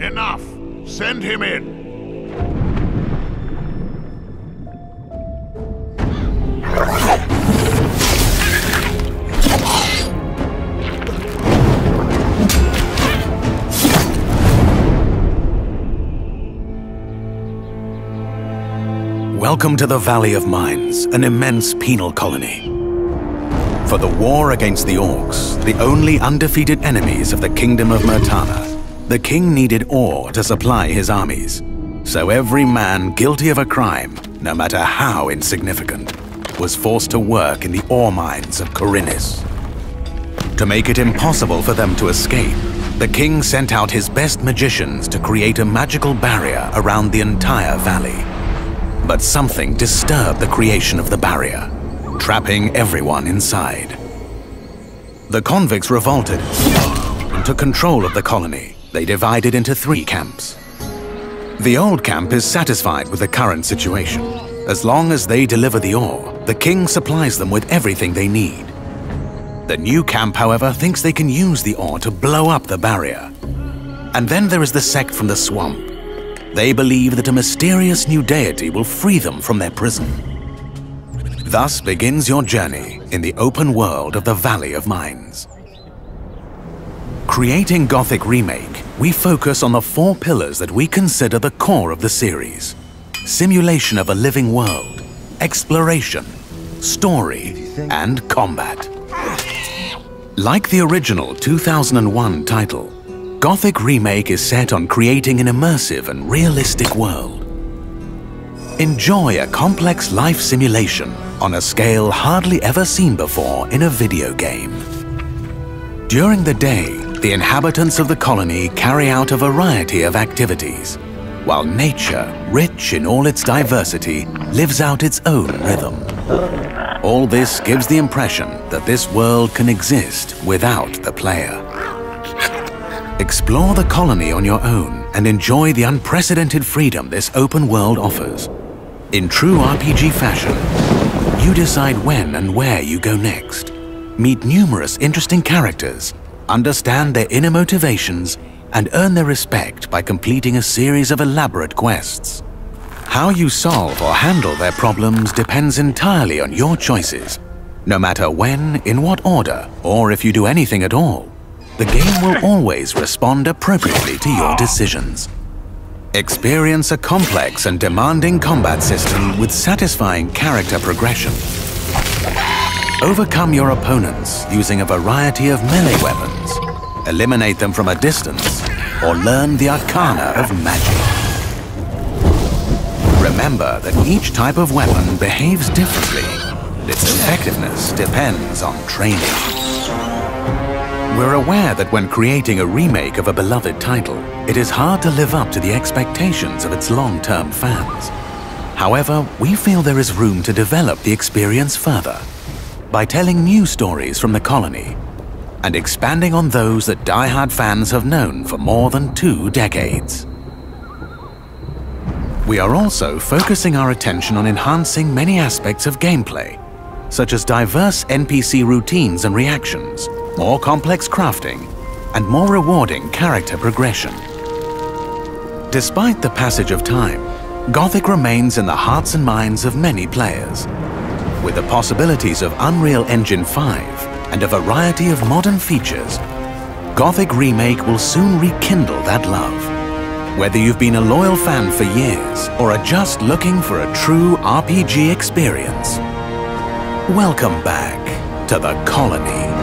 Enough! Send him in! Welcome to the Valley of Mines, an immense penal colony. For the war against the Orcs, the only undefeated enemies of the Kingdom of Murtana, the king needed ore to supply his armies. So every man guilty of a crime, no matter how insignificant, was forced to work in the ore mines of Khorinis. To make it impossible for them to escape, the king sent out his best magicians to create a magical barrier around the entire valley. But something disturbed the creation of the barrier, trapping everyone inside. The convicts revolted and took control of the colony. They divided into 3 camps. The old camp is satisfied with the current situation. As long as they deliver the ore, the king supplies them with everything they need. The new camp, however, thinks they can use the ore to blow up the barrier. And then there is the sect from the swamp. They believe that a mysterious new deity will free them from their prison. Thus begins your journey in the open world of the Valley of Mines. Creating Gothic Remake, we focus on the 4 pillars that we consider the core of the series: simulation of a living world, exploration, story, and combat. Like the original 2001 title, Gothic Remake is set on creating an immersive and realistic world. Enjoy a complex life simulation on a scale hardly ever seen before in a video game. During the day, the inhabitants of the colony carry out a variety of activities, while nature, rich in all its diversity, lives out its own rhythm. All this gives the impression that this world can exist without the player. Explore the colony on your own and enjoy the unprecedented freedom this open world offers. In true RPG fashion, you decide when and where you go next. Meet numerous interesting characters, understand their inner motivations, and earn their respect by completing a series of elaborate quests. How you solve or handle their problems depends entirely on your choices, no matter when, in what order, or if you do anything at all. The game will always respond appropriately to your decisions. Experience a complex and demanding combat system with satisfying character progression. Overcome your opponents using a variety of melee weapons, eliminate them from a distance, or learn the arcana of magic. Remember that each type of weapon behaves differently. Its effectiveness depends on training. We're aware that when creating a remake of a beloved title, it is hard to live up to the expectations of its long-term fans. However, we feel there is room to develop the experience further by telling new stories from the colony and expanding on those that die-hard fans have known for more than 2 decades. We are also focusing our attention on enhancing many aspects of gameplay, such as diverse NPC routines and reactions, more complex crafting, and more rewarding character progression. Despite the passage of time, Gothic remains in the hearts and minds of many players. With the possibilities of Unreal Engine 5 and a variety of modern features, Gothic Remake will soon rekindle that love. Whether you've been a loyal fan for years or are just looking for a true RPG experience, welcome back to the colony.